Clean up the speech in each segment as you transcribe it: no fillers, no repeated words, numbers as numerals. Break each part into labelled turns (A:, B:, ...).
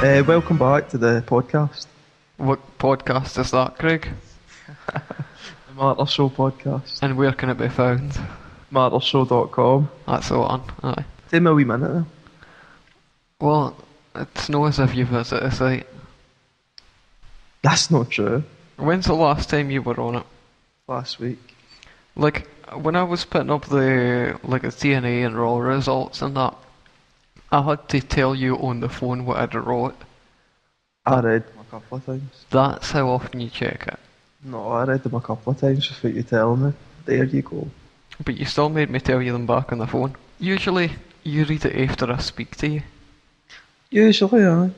A: Welcome back to the podcast,
B: What podcast is that, Craig?
A: the Martyr Show podcast.
B: And where can it be found?
A: MartyrShow.com.
B: That's the one, aye.
A: Take me a wee minute there.
B: Well, it's not as if you visit a site.
A: That's not true.
B: When's the last time you were on it?
A: Last week.
B: Like, when I was putting up the TNA and Raw results and that, I had to tell you on the phone what I'd wrote.
A: I read them a couple of times.
B: That's how often you check it.
A: No, I read them a couple of times just for you telling me. There you go.
B: But you still made me tell you them back on the phone. Usually, you read it after I speak to you.
A: Usually, aye.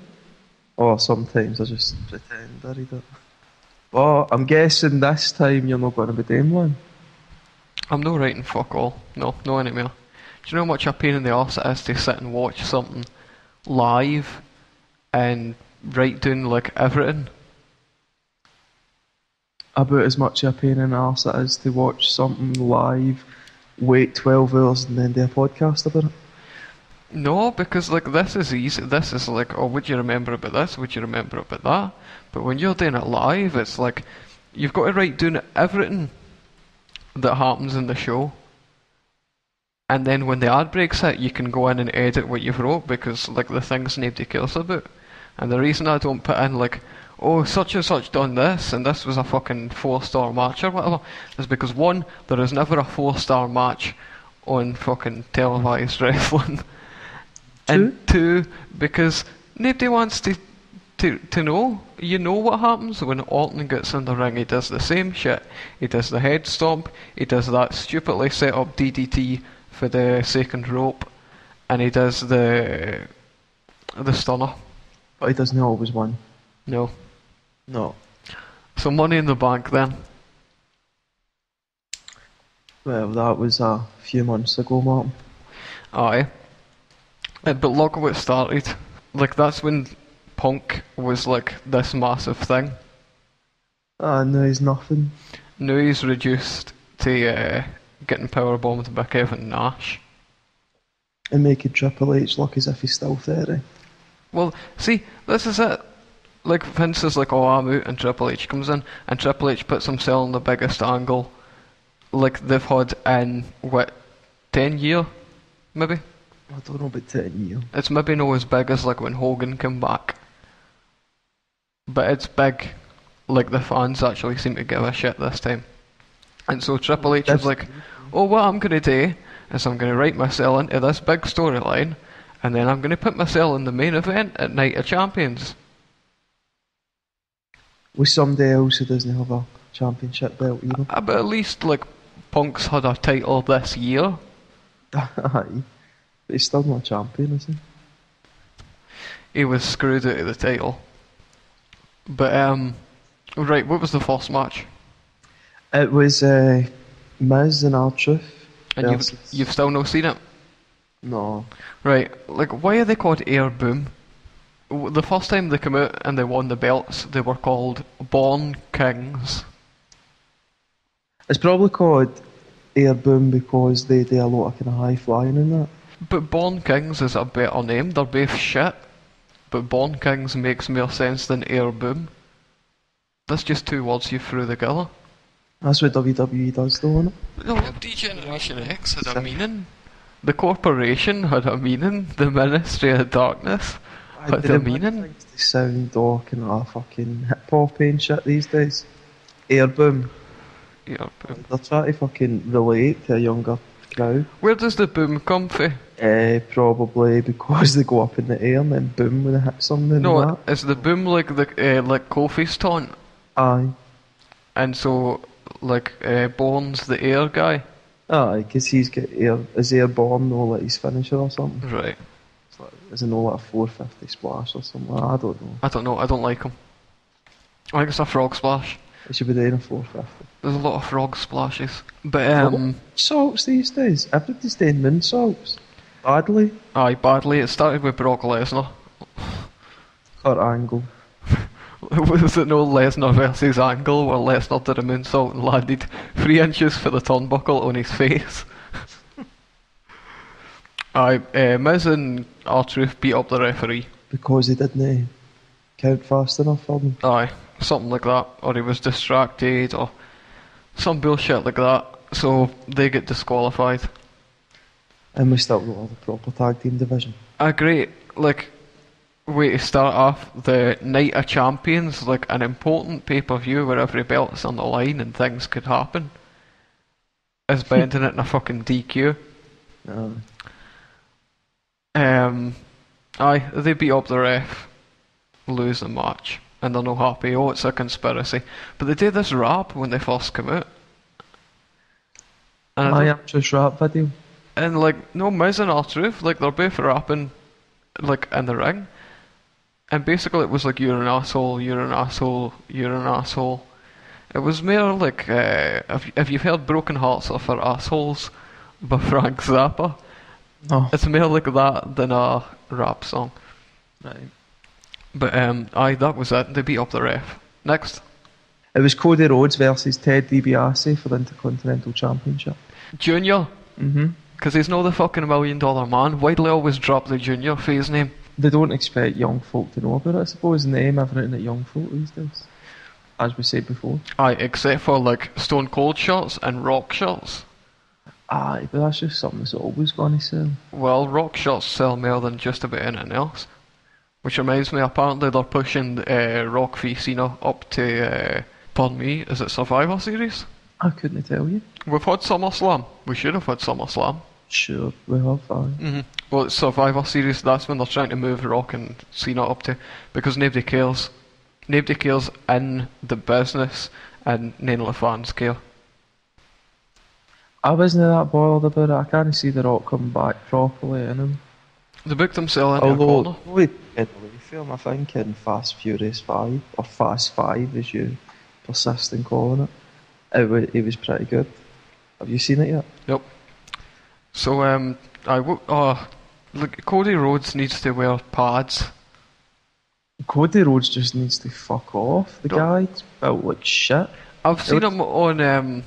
A: Or sometimes I just pretend I read it. But I'm guessing this time you're not going to be doing one.
B: I'm not writing fuck all. No anymore. Do you know how much a pain in the arse it is to sit and watch something live and write down like everything?
A: About as much a pain in the arse it is to watch something live, wait 12 hours and then do a podcast about it.
B: No, because like this is easy. This is like, oh, would you remember about this? Would you remember about that? But when you're doing it live, it's like you've got to write down everything that happens in the show. And then when the ad breaks hit, you can go in and edit what you've wrote because like the things nobody cares about. And the reason I don't put in like, oh, such and such done this and this was a fucking 4-star match or whatever, is because one, there is never a 4-star match on fucking televised wrestling. And two, because nobody wants to know. You know what happens when Orton gets in the ring. He does the same shit. He does the head stomp. He does that stupidly set up DDT for the second rope, and he does the stunner.
A: But he doesn't always win.
B: No.
A: So
B: Money in the Bank then.
A: Well, that was a few months ago, Martin.
B: Aye. But look what started. Like that's when Punk was like this massive thing.
A: No, he's nothing.
B: Now he's reduced to getting powerbombed by Kevin Nash.
A: And making Triple H look as if he's still 30.
B: Well, see, this is it. Like Vince is like, oh, I'm out, and Triple H comes in, and Triple H puts himself in the biggest angle like they've had in, 10 years, maybe?
A: I don't know about 10 years.
B: It's maybe not as big as like when Hogan came back. But it's big. Like the fans actually seem to give a shit this time. And so Triple H is like, oh, what I'm going to do is I'm going to write myself into this big storyline, and then I'm going to put myself in the main event at Night of Champions.
A: With somebody else who doesn't have a championship belt, you know?
B: But at least like Punk's had a title this year.
A: Aye. But he's still not a champion, is he?
B: He was screwed out of the title. But right, what was the first match?
A: It was Miz and R-Truth.
B: And you've still not seen it?
A: No.
B: Right, like why are they called Air Boom? The first time they came out and they won the belts, they were called Born Kings.
A: It's probably called Air Boom because they do a lot of kind of high flying in that.
B: But Born Kings is a better name. They're both shit. But Born Kings makes more sense than Air Boom. That's just two words you threw together.
A: That's what WWE does though, isn't it?
B: No, Generation X had a meaning. The corporation had a meaning. The Ministry of Darkness had a meaning.
A: They sound all kind of fucking hip hop and shit these days. Air Boom.
B: Air Boom.
A: They're trying to fucking relate to a younger crowd.
B: Where does the boom come from?
A: Probably because they go up in the air and then boom when they hit something.
B: No, is the boom like the like Kofi's taunt?
A: Aye.
B: And so like Bourne's the air guy?
A: Aye, because he's got air. Is airborne no like his finisher or something?
B: Right.
A: It's like, is it no like a 450 splash or something? I don't know.
B: I don't know. I don't like him. I think it's a frog splash.
A: It should be doing a 450.
B: There's a lot of frog splashes. But
A: salts these days. Everybody's doing moonsaults. Badly.
B: Aye, badly. It started with Brock Lesnar.
A: Kurt Angle.
B: Was it no Lesnar versus Angle where Lesnar did a moonsault and landed 3 inches for the turnbuckle on his face? Aye, Miz and R-Truth beat up the referee.
A: because he didn't count fast enough for them.
B: Aye, something like that. Or he was distracted, or some bullshit like that. So they get disqualified.
A: And we still got all the proper tag team division.
B: A great, like, way to start off the Night of Champions, like an important pay-per-view where every belt's on the line and things could happen, is bending it in a fucking DQ.
A: No.
B: Aye, they beat up the ref, lose the match, and they're no happy. Oh, it's a conspiracy. But they did this rap when they first came out. And
A: I am just rap video.
B: And like, no, Miz and R-Truth, like, they're both rapping, like, in the ring. And basically it was like, you're an asshole, you're an asshole, you're an asshole. It was more like, if you've heard Broken Hearts Are for Assholes by Frank Zappa,
A: Oh.
B: it's more like that than a rap song.
A: Right.
B: But, aye, that was it. They beat up the ref. Next.
A: It was Cody Rhodes versus Ted DiBiase for the Intercontinental Championship.
B: Junior.
A: Mm-hmm.
B: Because he's not the fucking $1 million man. Why do they always drop the Junior for his name?
A: They don't expect young folk to know about it, I suppose, and they aim everything at young folk these days. As we said before.
B: Aye, except for like Stone Cold shirts and Rock shirts.
A: Aye, but that's just something that's always going to sell.
B: Well, Rock shirts sell more than just about anything else. Which reminds me, apparently they're pushing Rock v Cena up to, pardon me, is it Survivor Series?
A: I couldn't tell you.
B: We've had SummerSlam. We should have had SummerSlam.
A: Sure, we have, aye.
B: Well, it's Survivor Series, that's when they're trying to move Rock and Cena up to, because nobody cares. Nobody cares in the business, and none of the fans care.
A: I wasn't that bothered about it. I can't see The Rock coming back properly in him.
B: They booked himself into a corner.
A: Although, in the film, I think in Fast Furious 5, or Fast 5 as you persist in calling it, it was pretty good. Have you seen it yet?
B: Yep. So, look, Cody Rhodes needs to wear pads.
A: Cody Rhodes just needs to fuck off. The guy's built like shit.
B: I've seen him on,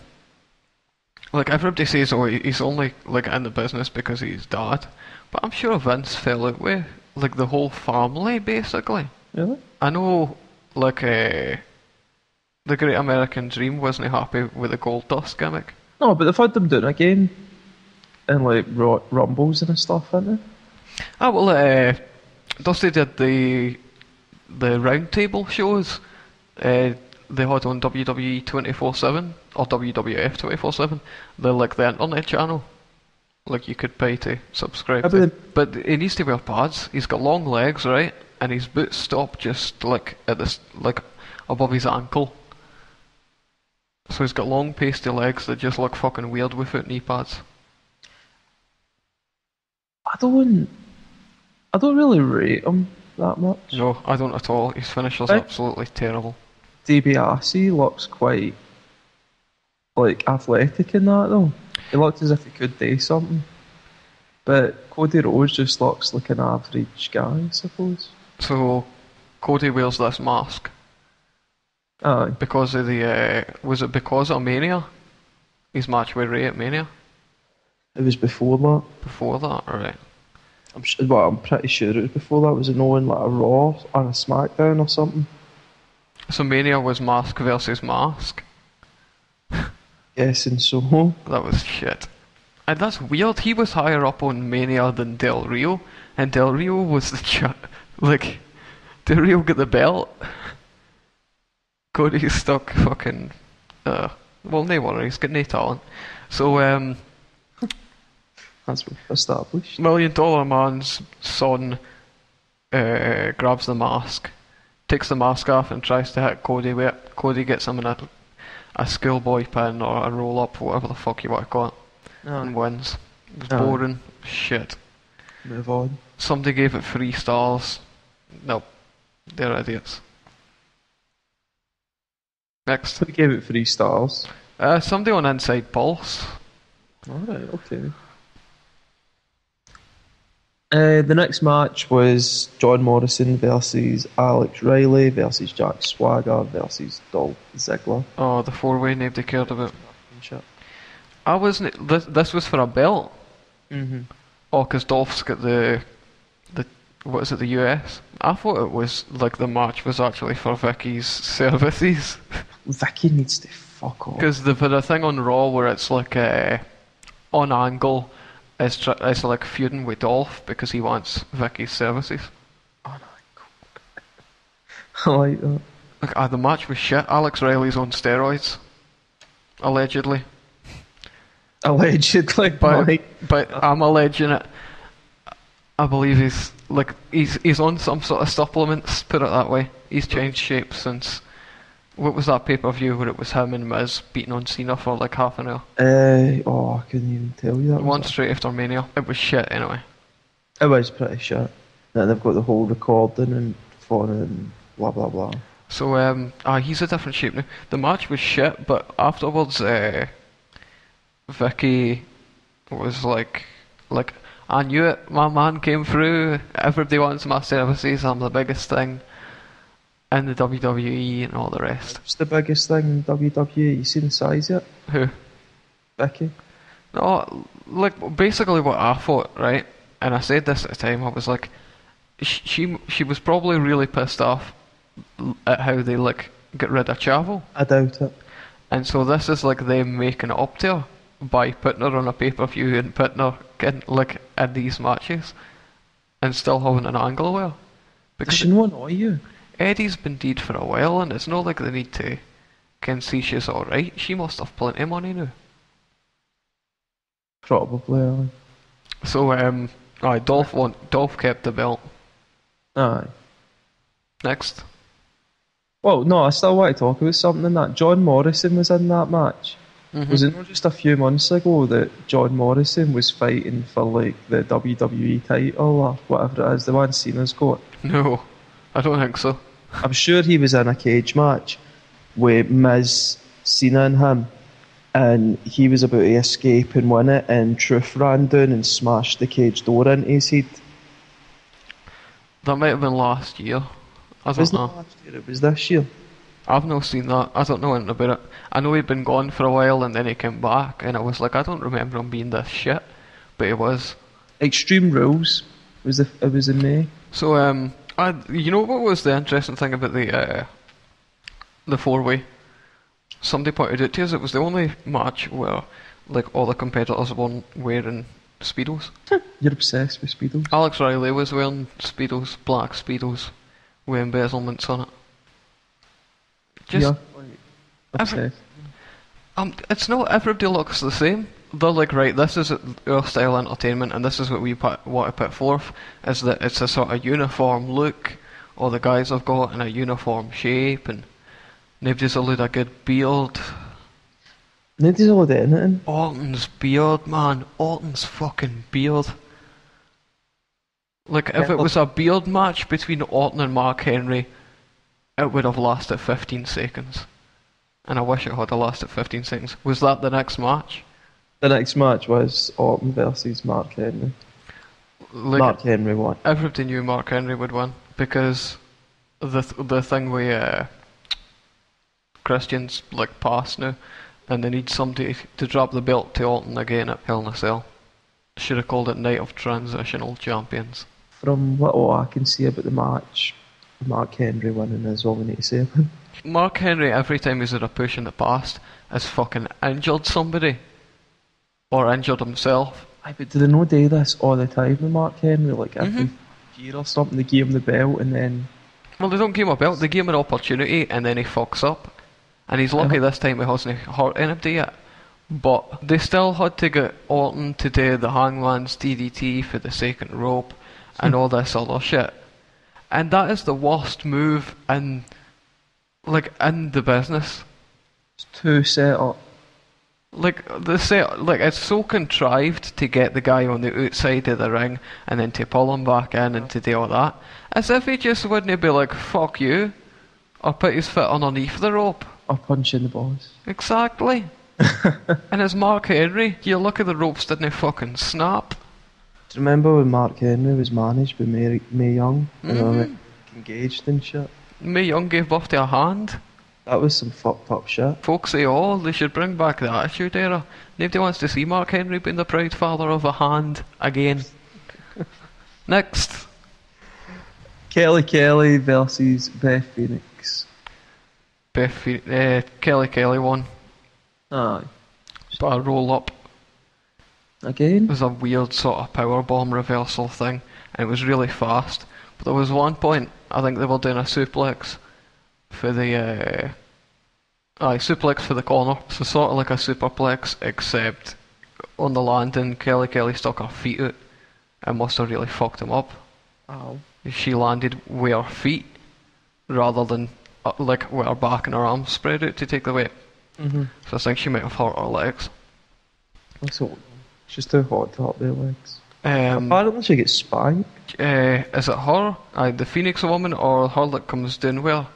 B: like, everybody says, oh, he's only, like, in the business because he's dad. But I'm sure Vince fell out with, like, the whole family, basically.
A: Really?
B: I know, like, the Great American Dream wasn't happy with the Gold Dust gimmick.
A: No, but they've had them doing it again. In, like, rumbles and stuff, haven't they?
B: Ah, well, Dusty did the roundtable shows. They had on WWE 24/7 or WWF 24/7. They're like the internet channel. Like you could pay to subscribe to. But he needs to wear pads. He's got long legs, right? And his boots stop just like at this, like above his ankle. So he's got long pasty legs that just look fucking weird without knee pads.
A: I don't really rate him that much.
B: No, I don't at all. His finisher's absolutely terrible.
A: DiBiase looks quite, like, athletic in that, though. He looks as if he could do something. But Cody Rhodes just looks like an average guy, I suppose.
B: So, Cody wears this mask.
A: Aye.
B: Because of the, was it because of Mania? His match with Ray at Mania?
A: It was before that.
B: Before that, alright.
A: I'm pretty sure it was before that. Was it knowing like a Raw or a SmackDown or something?
B: So Mania was mask versus mask?
A: Guessing so.
B: That was shit. And that's weird, he was higher up on Mania than Del Rio, and Del Rio was the like, Del Rio got the belt. Cody's stuck fucking, well, no worries, he's got no talent. So,
A: that's what we've established.
B: $1 Million Man's son grabs the mask, takes the mask off and tries to hit Cody with it. Cody gets him in a schoolboy pin or a roll up, whatever the fuck you want to call it, and wins. It was boring shit.
A: Move on.
B: Somebody gave it 3 stars. Nope, they're idiots. Next.
A: Who gave it 3 stars?
B: Somebody on Inside Pulse.
A: Alright, okay. The next match was John Morrison versus Alex Riley versus Jack Swagger versus Dolph Ziggler.
B: Oh, the 4-way nobody cared about. I wasn't. This was for a belt.
A: Mm-hmm.
B: Oh, because Dolph's got the what is it, the US? I thought it was like the match was actually for Vicky's services.
A: Vicky needs to fuck off.
B: Because for the thing on Raw where it's like on Angle is like feuding with Dolph because he wants Vicky's services.
A: Oh no, I like that.
B: Like, the match was shit. Alex Riley's on steroids, allegedly.
A: Allegedly,
B: but I'm alleging it. I believe he's on some sort of supplements. Put it that way. He's changed shape since. What was that pay-per-view where it was him and Miz beating on Cena for like half an hour?
A: I couldn't even tell you that.
B: One straight after Mania. It was shit anyway.
A: It was pretty shit. Then they've got the whole recording and phone and blah blah blah.
B: So he's a different shape now. The match was shit, but afterwards, Vicky was like, I knew it. My man came through. Everybody wants my services. I'm the biggest thing in the WWE and all the rest.
A: What's the biggest thing in WWE? You seen the size yet?
B: Who?
A: Vicky.
B: No, like basically what I thought, right? And I said this at the time. I was like, she was probably really pissed off at how they like get rid of Chavo.
A: I doubt it.
B: And so this is like them making it up to her by putting her on a pay-per-view and putting her in these matches and still having an angle with her.
A: Because she won't annoy you.
B: Eddie's been dead for a while and it's not like they need to can see she's alright. She must have plenty of money now.
A: Probably.
B: So Dolph kept the belt.
A: Aye.
B: Next.
A: Well, no, I still want to talk about something in that. John Morrison was in that match.
B: Mm-hmm.
A: Was it not just a few months ago that John Morrison was fighting for like the WWE title or whatever it is, the one Cena's got?
B: No, I don't think so.
A: I'm sure he was in a cage match with Miz, Cena and him, and he was about to escape and win it, and Truth ran down and smashed the cage door into his head.
B: That might have been last year. I don't
A: Wasn't
B: know.
A: it last year? It was this year.
B: I've not seen that. I don't know anything about it. I know he'd been gone for a while and then he came back and I was like, I don't remember him being this shit. But he was.
A: Extreme Rules. It was in May.
B: So, you know what was the interesting thing about the four-way? Somebody pointed out to us it was the only match where like all the competitors weren't wearing Speedos.
A: You're obsessed with Speedos.
B: Alex Riley was wearing Speedos, black Speedos, with embezzlements on it. Just
A: obsessed.
B: It's not everybody looks the same. They're like, right, this is our style entertainment and this is what we want to put forth, is that it's a sort of uniform look, all the guys have got in a uniform shape and nobody's allowed a good beard.
A: Nobody's allowed anything.
B: Orton's beard, man. Orton's fucking beard. Like, if it was a beard match between Orton and Mark Henry, it would have lasted 15 seconds. And I wish it had lasted 15 seconds. Was that the next match?
A: The next match was Orton versus Mark Henry.
B: Like,
A: Mark Henry won.
B: Everybody knew Mark Henry would win because the thing with Christian's like past now, and they need somebody to drop the belt to Orton again at Hell in a Cell. Should have called it Night of Transitional Champions.
A: From what all I can see about the match, Mark Henry winning is all we need to say about him.
B: Mark Henry, every time he's had a push in the past, has fucking injured somebody. Or injured himself.
A: Aye, but do they not do this all the time with Mark Henry? Like every year or something, they give him the belt and then...
B: Well, they don't give him a belt, they give him an opportunity and then he fucks up. And he's lucky this time he hasn't hurt anybody yet. But they still had to get Orton to do the Hangman's DDT for the second rope and all this other shit. And that is the worst move in the business.
A: It's too set up.
B: It's so contrived to get the guy on the outside of the ring and then to pull him back in and to do all that. As if he just wouldn't be like, fuck you, or put his foot underneath the rope.
A: Or punch in the balls.
B: Exactly. And as Mark Henry, you look at the ropes, didn't fucking snap.
A: Do you remember when Mark Henry was managed by Mae Young? And engaged and shit?
B: Mae Young gave birth to a hand.
A: That was some fucked up shit.
B: Folks say, they should bring back the Attitude Era. Nobody wants to see Mark Henry being the proud father of a hand again. Next.
A: Kelly versus Beth Phoenix.
B: Kelly won.
A: Aye.
B: But a roll up. It
A: Again?
B: was a weird sort of powerbomb reversal thing, and it was really fast. But there was one point, I think they were doing a suplex for the suplex for the corner. So sort of like a superplex, except on the landing, Kelly stuck her feet out and must have really fucked him up.
A: Ow.
B: She landed with her feet rather than like with her back and her arms spread out to take the weight.
A: Mm-hmm.
B: So I think she might have hurt her legs.
A: That's all. She's too hot to hurt their legs.
B: Um,
A: Apparently she gets spanked.
B: Is it her, the Phoenix woman, or her that comes down with her?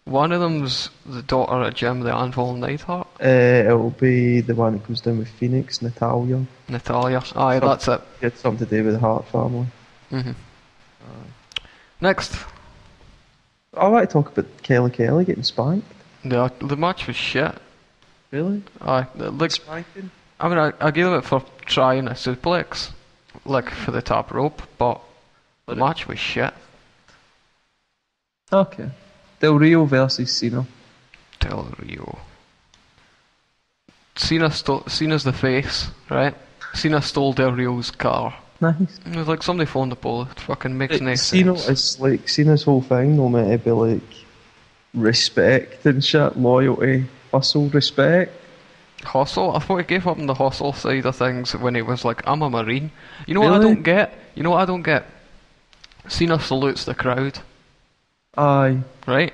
B: One of them's the daughter at Jim, the Anvil Neidhart.
A: It'll be the one that comes down with Phoenix, Natalia.
B: Aye, that's it.
A: It's something to do with the Hart family.
B: Mm-hmm. Next.
A: I like to talk about Kelly getting spanked.
B: The match was shit.
A: Really?
B: Aye, like,
A: Spanking?
B: I mean, I gave it for trying a suplex, like for the top rope, but the match was shit.
A: Okay. Del Rio versus Cena.
B: Del Rio. Cena's the face, right? Cena stole Del Rio's car.
A: Nice.
B: It was like somebody phoned the police. It fucking makes no
A: Cena
B: sense.
A: is like Cena's whole thing, no matter be like respect and shit, loyalty, hustle, respect.
B: Hustle? I thought he gave up on the hustle side of things when he was like, I'm a Marine. You know what I
A: Really?
B: don't get? You know what I don't get? Cena salutes the crowd,
A: Aye.
B: right?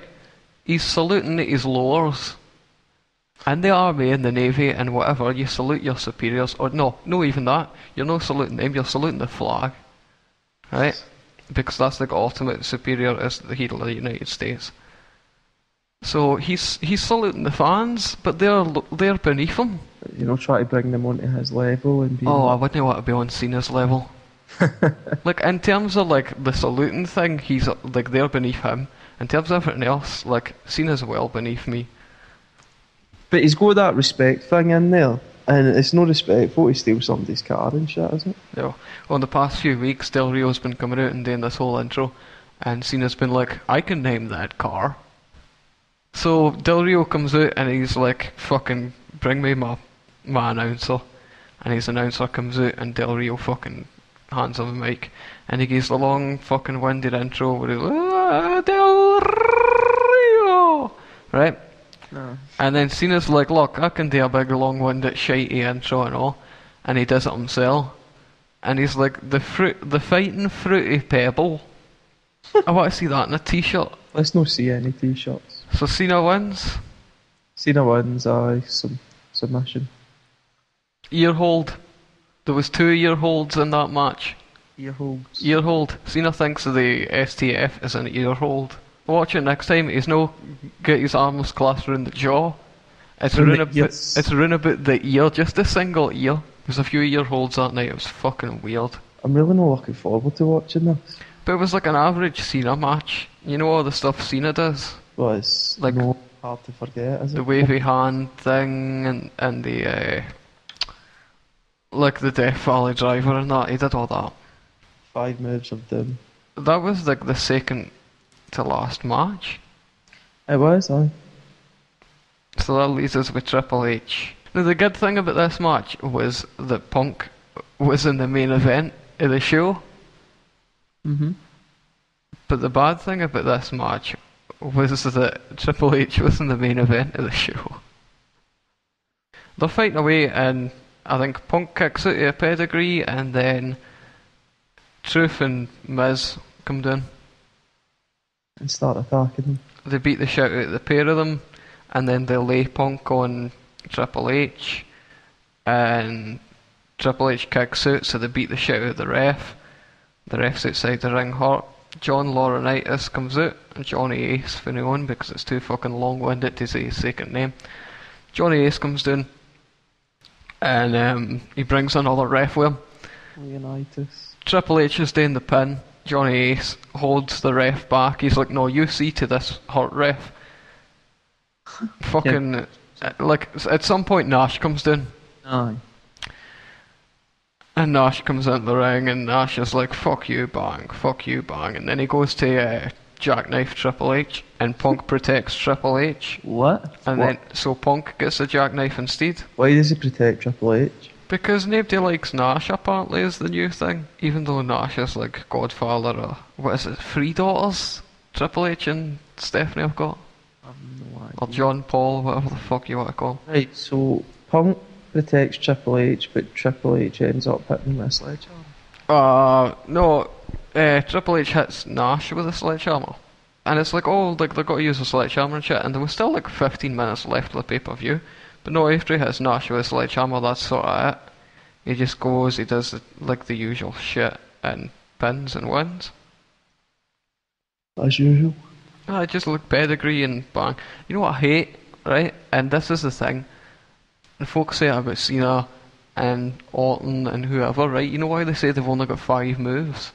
B: He's saluting his lowers. In the army, in the navy, and whatever, you salute your superiors. Or no even that. You're not saluting them, you're saluting the flag. Right? Because that's the ultimate superior is the hero of the United States. So he's saluting the fans, but they're beneath him.
A: You know, try to bring them onto his level and be
B: Oh, I wouldn't want to be on Cena's level. Like, in terms of like the saluting thing, he's like they're beneath him. In terms of everything else, like Cena's well beneath me.
A: But he's got that respect thing in there, and it's no respectful to steal somebody's car and shit, is it?
B: Yeah. Well, in the past few weeks, Del Rio's been coming out and doing this whole intro, and Cena's been like, I can name that car. So Del Rio comes out and he's like, fucking bring me my announcer. And his announcer comes out and Del Rio fucking hands him a mic. And he gives the long fucking winded intro where he's like, Del Rio! Right?
A: No.
B: And then Cena's like, look, I can do a big long winded shitey intro and all. And he does it himself. And he's like, the fighting fruity pebble. I want to see that in a t-shirt.
A: Let's not see any t-shirts.
B: So Cena wins.
A: Cena wins, aye, submission.
B: Ear hold. There was 2 ear holds in that match.
A: Ear holds.
B: Ear hold. Cena thinks the STF is an ear hold. Watch it next time. He's no get his arms clasped around the jaw. It's around about the ear, just a single ear. There's a few ear holds that night. It was fucking weird.
A: I'm really not looking forward to watching this.
B: But it was like an average Cena match. You know all the stuff Cena does?
A: Well, it's
B: Like-
A: not hard to forget, is it?
B: The wavy hand thing and the like the Death Valley driver and that. He did all that.
A: 5 moves of doom.
B: That was like the second to last match.
A: It was, aye.
B: So that leaves us with Triple H. Now the good thing about this match was that Punk was in the main event of the show.
A: Mm-hmm.
B: But the bad thing about this match was that Triple H was in the main event of the show. They're fighting away and I think Punk kicks out a pedigree and then Truth and Miz come down.
A: And start attacking them.
B: They beat the shit out of the pair of them and then they lay Punk on Triple H and Triple H kicks out so they beat the shit out of the ref. The ref's outside the ring hurt. John Laurinaitis comes out and Johnny Ace for now on because it's too fucking long-winded to say his second name. Johnny Ace comes down and he brings another ref with him.
A: Leonidas.
B: Triple H is doing the pin. Johnny Ace holds the ref back. He's like, no, you see to this hurt ref. Fucking, like, at some point Nash comes down.
A: Aye.
B: And Nash comes into the ring, and Nash is like, fuck you, bang. And then he goes to jackknife Triple H, and Punk protects Triple H.
A: What?
B: And then, so Punk gets the jackknife instead.
A: Why does he protect Triple H?
B: Because nobody likes Nash, apparently, is the new thing. Even though Nash is like godfather of, what is it, 3 daughters? Triple H and Stephanie have got?
A: I have no idea.
B: Or John Paul, whatever the fuck you want to call him.
A: Right, so Punk protects Triple H, but Triple H ends up hitting him with a sledgehammer.
B: No, Triple H hits Nash with a sledgehammer. And it's like, oh, like they've got to use a sledgehammer and shit, and there was still like 15 minutes left of the pay-per-view. But no, after he hits Nash with a sledgehammer, that's sort of it. He just goes, he does like the usual shit, and pins and wins.
A: As usual.
B: I just look pedigree and bang. You know what I hate, right? And this is the thing. And folks say about Cena and Orton and whoever, right? You know why they say they've only got 5 moves?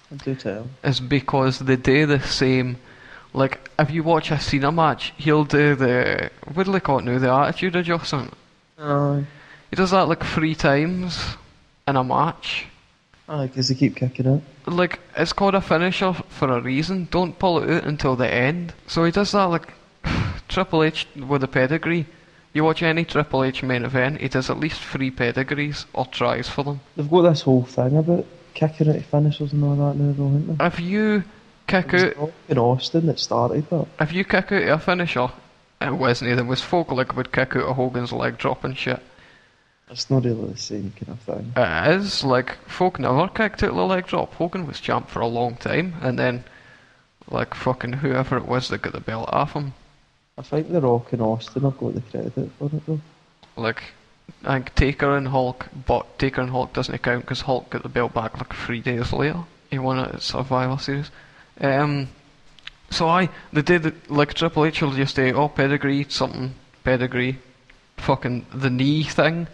A: I do tell.
B: It's because they do the same. Like, if you watch a Cena match, he'll do the, what do they call it now? The attitude adjustment.
A: Aye.
B: He does that like 3 times in a match.
A: Aye, because they keep kicking it.
B: Like, it's called a finisher for a reason. Don't pull it out until the end. So he does that like Triple H with a pedigree. You watch any Triple H main event, he does at least 3 pedigrees or tries for them.
A: They've got this whole thing about kicking out finishers and all that now, though, haven't they?
B: If you kick out
A: in Austin that started that.
B: If you kick out a finisher, it wasn't. There was folk like would kick out a Hogan's leg drop and shit.
A: It's not really the same kind of thing.
B: It is, like, folk never kicked out the leg drop. Hogan was champ for a long time, and then, like, fucking whoever it was that got the belt off him.
A: I think The Rock and Austin have got the credit for it, though.
B: Like, I think Taker and Hulk, but Taker and Hulk doesn't count because Hulk got the belt back like 3 days later. He won it at Survivor Series. So they did, like, Triple H will just say, oh, pedigree, something, pedigree, fucking the knee thing,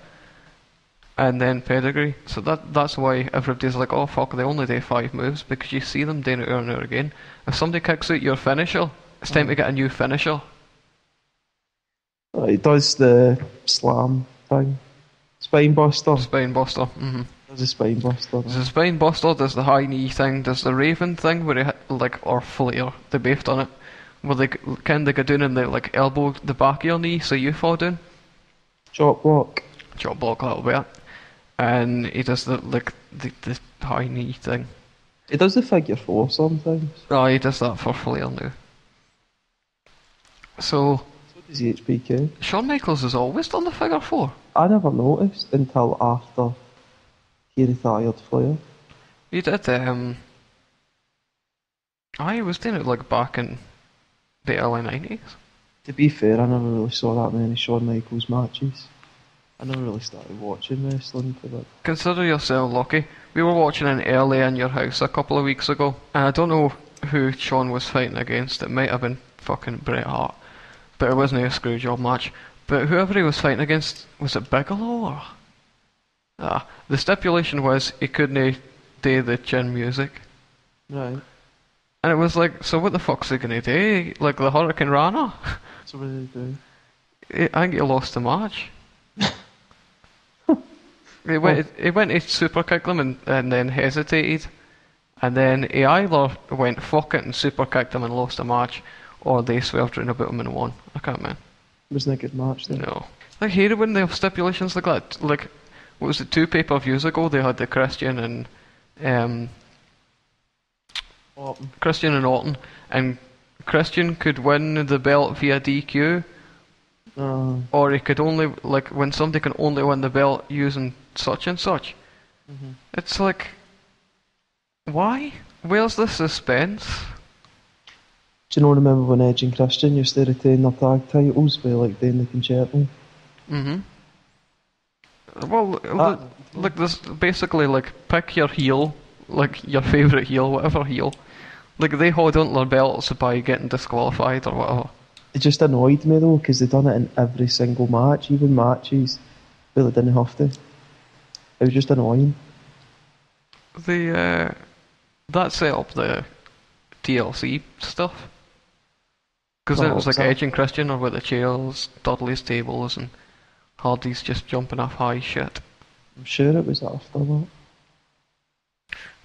B: and then pedigree. So that's why everybody's like, oh fuck, they only do 5 moves, because you see them doing it over and over again. If somebody kicks out your finisher, it's time to get a new finisher.
A: He does the slam thing. Spine buster.
B: Spine buster, mm-hmm.
A: There's a spine buster.
B: There's a spine buster, there's the high knee thing, there's the Raven thing where he hit, like, or Flair, they both done it, where they kinda go down and they like elbow the back of your knee so you fall down.
A: Chop block.
B: Chop block a little bit. And he does the high knee thing.
A: He does the figure 4 sometimes.
B: Oh, he does that for Flair now. So
A: does HBK.
B: Shawn Michaels has always done the figure 4.
A: I never noticed until after he retired Flair.
B: He did, he was doing it like back in the early 90s.
A: To be fair, I never really saw that many Shawn Michaels matches. I never really started watching wrestling for that.
B: Consider yourself lucky. We were watching an early in your house a couple of weeks ago, and I don't know who Shawn was fighting against. It might have been fucking Bret Hart, but it wasn't a screw job match. But whoever he was fighting against, was it Bigelow or? The stipulation was he couldn't do the chin music.
A: Right.
B: And it was like, so what the fuck's he gonna do? Like the Hurricane Rana?
A: So what did he do?
B: I think he lost the match. He went to super kick them and then hesitated. And then he either went fuck it and super kicked them and lost the match, or they swerved around about him and won. I can't remember.
A: Wasn't a good match then.
B: No. I hate it when they have stipulations like that. Like, what was it, 2 pay-per-views ago, they had the Christian and Orton, and Christian could win the belt via DQ, or he could only, like, when somebody can only win the belt using such and such.
A: Mm-hmm.
B: It's like, why? Where's the suspense?
A: Do you remember when Edge and Christian used to retain their tag titles by like doing the concerto?
B: Mm-hmm. Well, like there's basically like pick your heel, like your favourite heel, whatever heel. Like they hold on to their belts by getting disqualified or whatever.
A: It just annoyed me though, because they done it in every single match, even matches where they didn't have to. It was just annoying.
B: That set up the TLC stuff. Because then it was like Edge and Christian are with the chairs, Dudley's tables, and Hardy's just jumping off high shit.
A: I'm sure it was after that.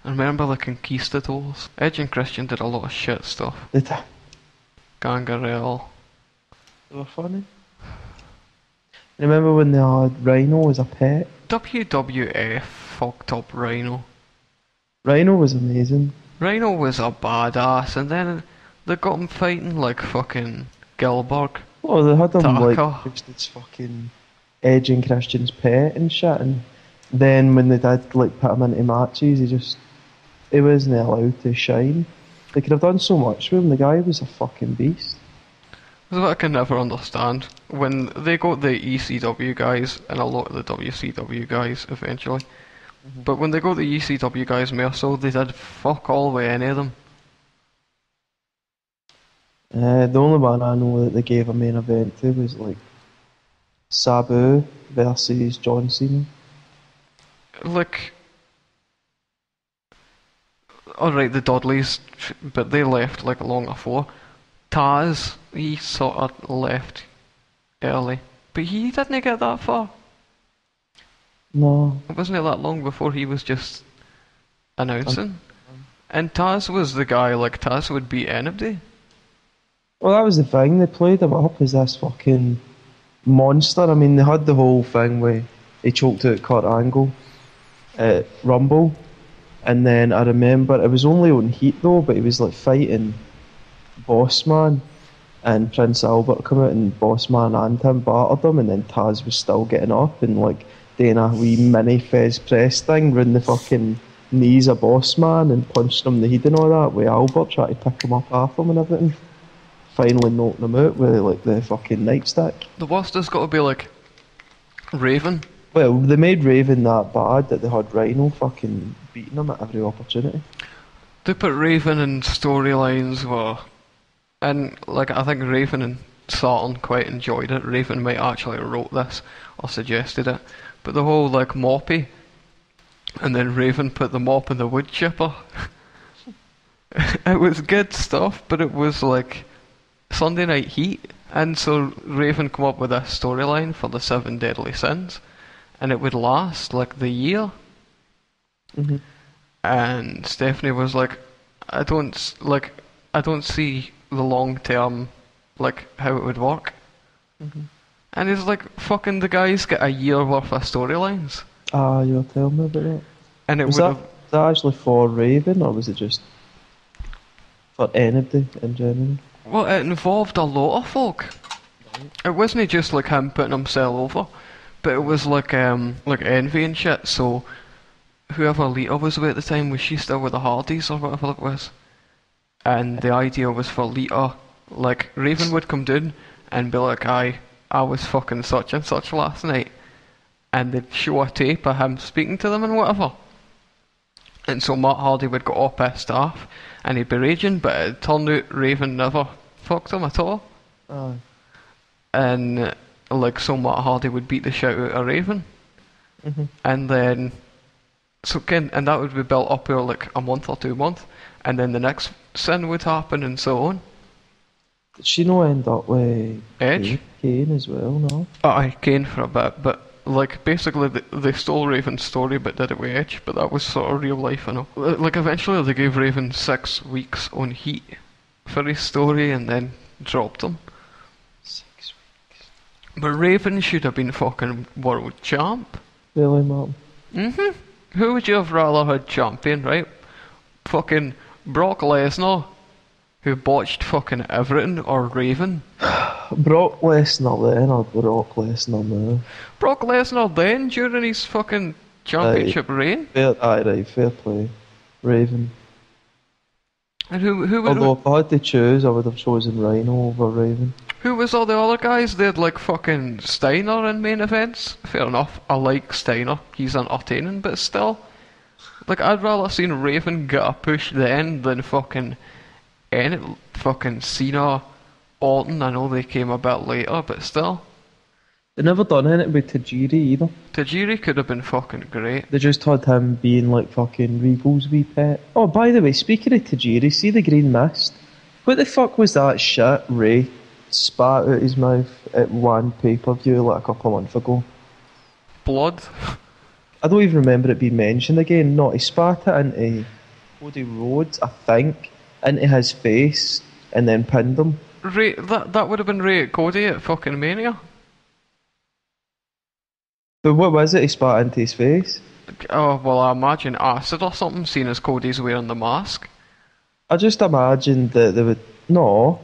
B: I remember the Conquistadors. Edge and Christian did a lot of shit stuff.
A: Did they?
B: Gangrel.
A: They were funny. Remember when they had Rhino as a pet?
B: WWF fucked up Rhino.
A: Rhino was amazing.
B: Rhino was a badass, and then they got him fighting like fucking Gilbert.
A: Oh, they had him
B: Taka.
A: like just this fucking Edge and Christian's pet and shit, and then when they did like put him into matches, he wasn't allowed to shine. They could have done so much with him. The guy was a fucking beast.
B: That's what I can never understand. When they got the ECW guys and a lot of the WCW guys eventually, but when they got the ECW guys more so, they did fuck all with any of them.
A: The only one I know that they gave a main event to was like Sabu versus John Cena.
B: Like, alright, the Dudleys, but they left like long before. Taz, he sort of left early, but he didn't get that far.
A: No.
B: Wasn't it that long before he was just announcing? And Taz was the guy, like, Taz would beat anybody.
A: Well, that was the thing. They played him up as this fucking monster. I mean, they had the whole thing where he choked out Kurt Angle at Rumble. And then I remember, it was only on Heat though, but he was like fighting Bossman. And Prince Albert come out and Bossman and him battered him. And then Taz was still getting up and like doing a wee mini Fez press thing round the fucking knees of Bossman and punched him in the head and all that. With Albert trying to pick him up off him and everything. Finally knocking him out with like the fucking nightstick.
B: The worst has got to be like Raven.
A: Well, they made Raven that bad that they had Rhino fucking beating him at every opportunity.
B: They put Raven in storylines where, and like I think Raven and Saturn quite enjoyed it. Raven might actually wrote this or suggested it, but the whole like moppy, and then Raven put the mop in the wood chipper. It was good stuff, but it was like Sunday Night Heat, and so Raven come up with a storyline for the 7 Deadly Sins, and it would last like the year.
A: Mm-hmm.
B: And Stephanie was like, I don't see the long term, like how it would work.
A: Mm-hmm.
B: And it's like fucking the guys get a year worth of storylines.
A: Ah, you were telling me about that.
B: And it
A: was that actually for Raven, or was it just for anybody in general?
B: Well, it involved a lot of folk. It wasn't just like him putting himself over, but it was like envy and shit. So whoever Lita was with at the time, was she still with the Hardys or whatever it was? And the idea was for Lita, like Raven would come down and be like, I was fucking such and such last night, and they'd show a tape of him speaking to them and whatever. And so Matt Hardy would get all pissed off and he'd be raging, but it turned out Raven never fucked him at all.
A: Aye.
B: And like, so Matt Hardy would beat the shit out of Raven.
A: Mm-hmm.
B: And then and that would be built up over like a month or 2 months, and then the next sin would happen and so on.
A: Did she not end up with
B: Edge?
A: Kane as well, no?
B: Aye, Kane for a bit, but like basically they stole Raven's story but did it with Edge, but that was sort of real life, you know. Like eventually they gave Raven 6 weeks on Heat for his story and then dropped him.
A: 6 weeks.
B: But Raven should have been fucking world champ.
A: Really, Martin?
B: Mm-hmm. Who would you have rather had champion, right? Fucking Brock Lesnar, who botched fucking everything, or Raven?
A: Brock Lesnar then, or Brock Lesnar now?
B: Brock Lesnar then, during his fucking championship reign?
A: Fair play. Raven.
B: And who would...
A: Although if I had to choose, I would have chosen Rhino over Raven.
B: Who was all the other guys? They had like fucking Steiner in main events. Fair enough, I like Steiner. He's entertaining, but still. Like, I'd rather seen Raven get a push then than fucking Cena, Orton. I know they came a bit later, but still.
A: They never done anything with Tajiri either.
B: Tajiri could have been fucking great.
A: They just had him being like fucking Regal's wee pet. Oh, by the way, speaking of Tajiri, see the green mist? What the fuck was that shit Ray spat out his mouth at one pay-per-view like a couple of months ago?
B: Blood?
A: I don't even remember it being mentioned again. No, he spat it into Cody Rhodes, I think, into his face, and then pinned him.
B: Ray, that would have been Ray at Cody at fucking Mania.
A: But what was it he spat into his face?
B: Oh, well, I imagine acid or something, seeing as Cody's wearing the mask.
A: I just imagined that they would... No.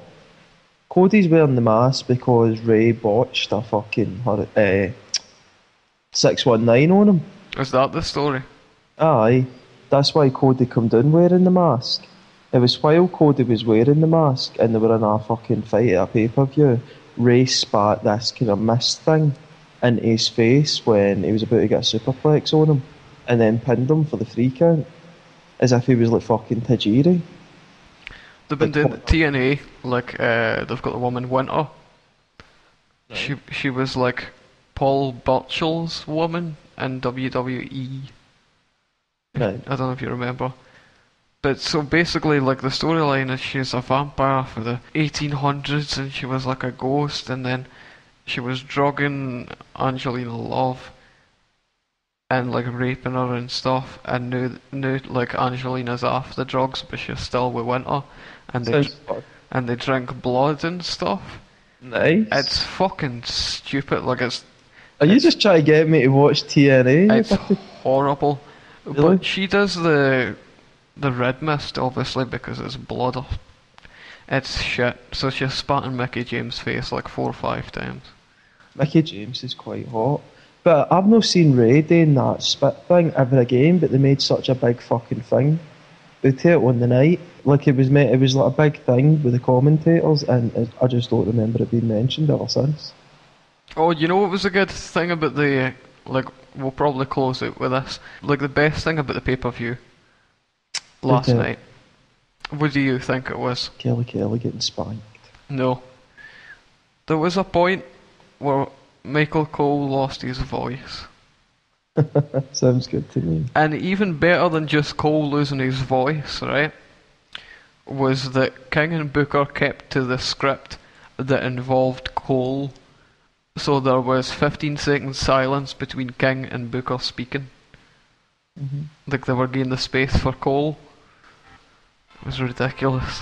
A: Cody's wearing the mask because Ray botched a fucking 619 on him.
B: Is that the story?
A: Aye. That's why Cody come down wearing the mask. It was while Cody was wearing the mask and they were in a fucking fight at a pay-per-view, Ray spat this kind of mist thing into his face when he was about to get a superplex on him and then pinned him for the 3 count. As if he was like fucking Tajiri.
B: They've been doing TNA, like, they've got the woman Winter. Right. She was like Paul Burchill's woman in WWE.
A: Right.
B: I don't know if you remember. But so basically, like, the storyline is she's a vampire for the 1800s and she was like a ghost, and then she was drugging Angelina Love and like raping her and stuff, and now like Angelina's off the drugs but she's still with Winter, and they drink blood and stuff.
A: Nice.
B: It's fucking stupid. Like
A: Are you just trying to get me to watch TNA?
B: It's horrible.
A: Really?
B: But she does the red mist obviously because it's blood. It's shit. So she's spat in Mickey James' face like 4 or 5 times. Mickey
A: James is quite hot. But I've not seen Ray doing that spit thing ever again, but they made such a big fucking thing about it on the night. Like it was like a big thing with the commentators, and I just don't remember it being mentioned ever since.
B: Oh, you know what was a good thing about the, like, we'll probably close it with this, like the best thing about the pay-per-view last night? What do you think it was?
A: Kelly getting spanked.
B: No. There was a point where Michael Cole lost his voice.
A: Sounds good to me.
B: And even better than just Cole losing his voice, right, was that King and Booker kept to the script that involved Cole. So there was 15 seconds silence between King and Booker speaking.
A: Mm-hmm.
B: Like they were giving the space for Cole. It was ridiculous.